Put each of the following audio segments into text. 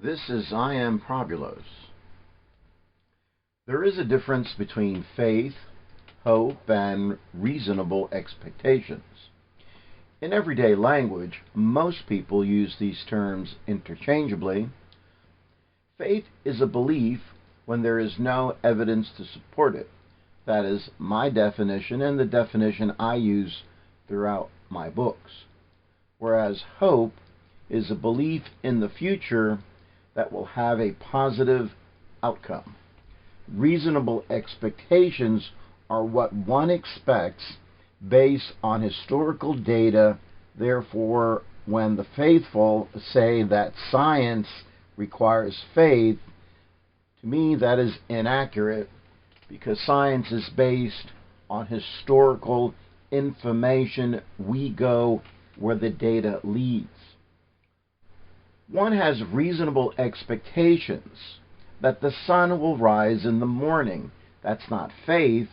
This is I Am Probulos. There is a difference between faith, hope, and reasonable expectations. In everyday language, most people use these terms interchangeably. Faith is a belief when there is no evidence to support it. That is my definition and the definition I use throughout my books. Whereas hope is a belief in the future that will have a positive outcome. Reasonable expectations are what one expects based on historical data. Therefore, when the faithful say that science requires faith, to me that is inaccurate, because science is based on historical information. We go where the data leads. One has reasonable expectations that the sun will rise in the morning. That's not faith.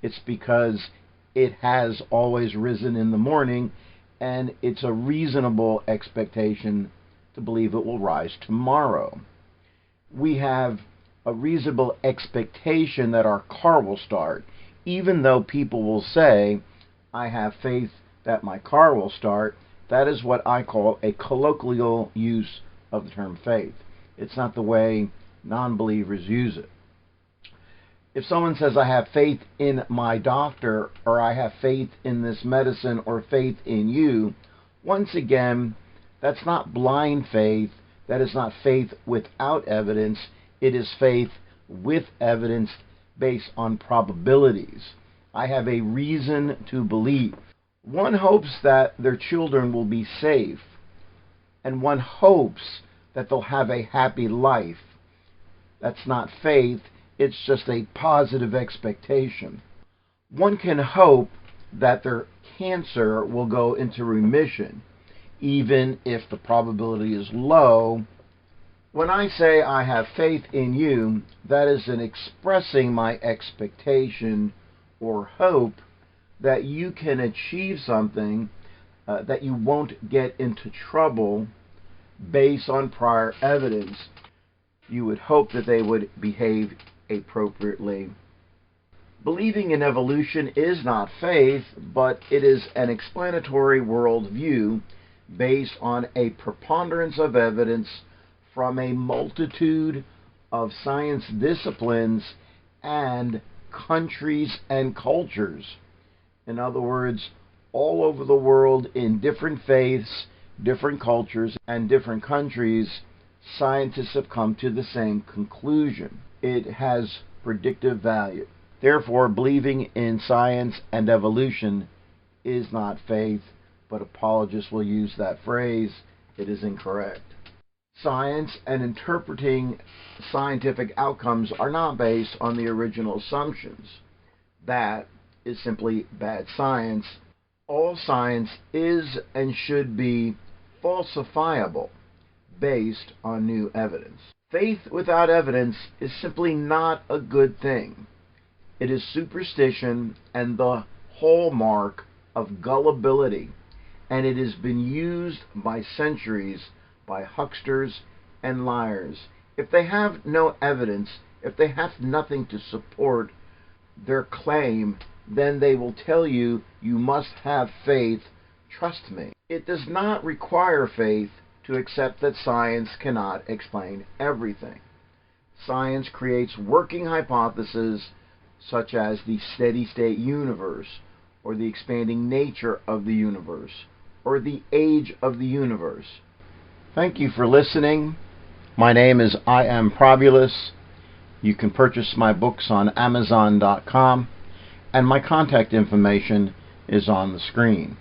It's because it has always risen in the morning, and it's a reasonable expectation to believe it will rise tomorrow. We have a reasonable expectation that our car will start, even though people will say, I have faith that my car will start. That is what I call a colloquial use of the term faith. It's not the way non-believers use it. If someone says, I have faith in my doctor, or I have faith in this medicine, or faith in you, once again, that's not blind faith. That is not faith without evidence. It is faith with evidence based on probabilities. I have a reason to believe. One hopes that their children will be safe, and one hopes that they'll have a happy life. That's not faith. It's just a positive expectation. One can hope that their cancer will go into remission, even if the probability is low. When I say I have faith in you, that is in expressing my expectation or hope that you can achieve something, that you won't get into trouble based on prior evidence. You would hope that they would behave appropriately. Believing in evolution is not faith, but it is an explanatory worldview based on a preponderance of evidence from a multitude of science disciplines and countries and cultures. In other words, all over the world, in different faiths, different cultures, and different countries, scientists have come to the same conclusion. It has predictive value. Therefore, believing in science and evolution is not faith, but apologists will use that phrase. It is incorrect. Science and interpreting scientific outcomes are not based on the original assumptions. That is simply bad science. All science is and should be falsifiable based on new evidence. Faith without evidence is simply not a good thing. It is superstition and the hallmark of gullibility, and it has been used by centuries by hucksters and liars. If they have no evidence, if they have nothing to support their claim, then they will tell you, you must have faith, trust me. It does not require faith to accept that science cannot explain everything. Science creates working hypotheses such as the steady-state universe, or the expanding nature of the universe, or the age of the universe. Thank you for listening. My name is I Am Probulos. You can purchase my books on Amazon.com, and my contact information is on the screen.